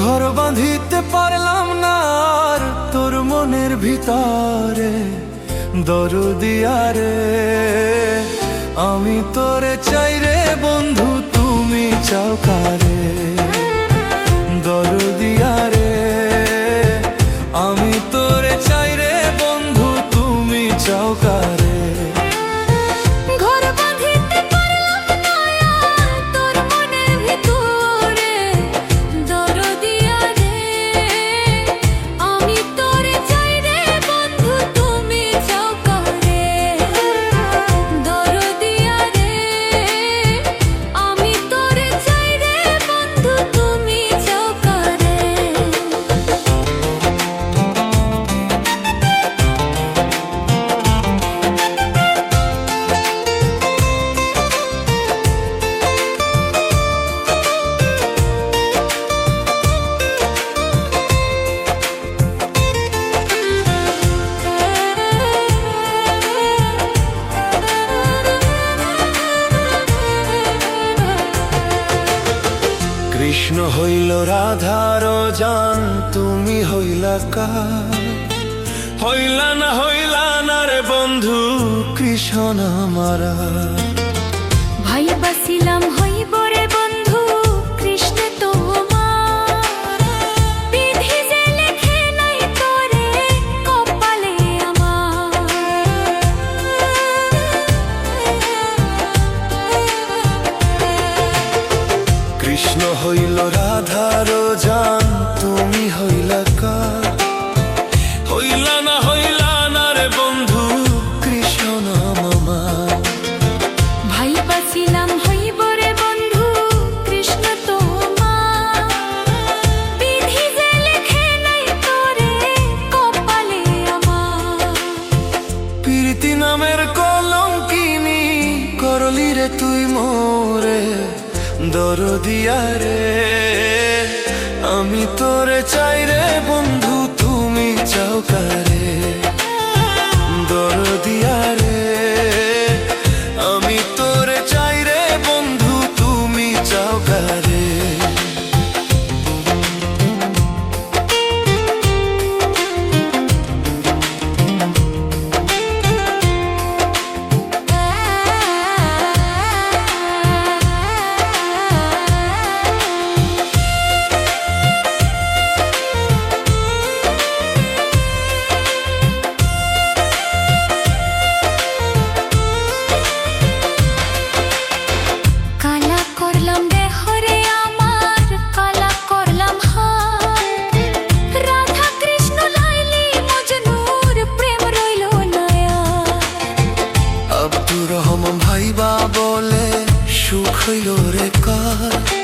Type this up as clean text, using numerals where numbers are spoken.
ঘর বাঁধিতে পারলাম না আর তোর মনের ভিতরে, দরদিয়া রে আমি তোরে চাই রে বন্ধু, তুমি চাও কারে? দরদিয়া রে আমি তোরে চাই রে বন্ধু, তুমি চাও কারে? কৃষ্ণ হইল রাধার জান, তুমি হইলা কার? হইলা না রে বন্ধু কৃষ্ণ আমারা। ভাই বাসিলাম হইব রে বন্ধু কৃষ্ণ তোমার, বিধি যে লেখে নাই তোরে কপালে আমার। কৃষ্ণ হইল রাধার জান, তুমি হইলা কার? হইলা না রে বন্ধু কৃষ্ণ আমার। ভাই বাসিলাম হইব রে বন্ধু কৃষ্ণ তোমার, বিধি যে লেখে নাই তোরে কপালে আমার। প্রীতি নামের কলঙ্কিনী করলি রে তুই মোরে, দরদিয়া রে আমি তোরে চাই রে বন্ধু, তুমি চাও কারে? দরদিয়া রে আমি তোরে চাই রে বন্ধু, তুমি চাও কারে? ভাইবা বলে সুখ হইল রে কার?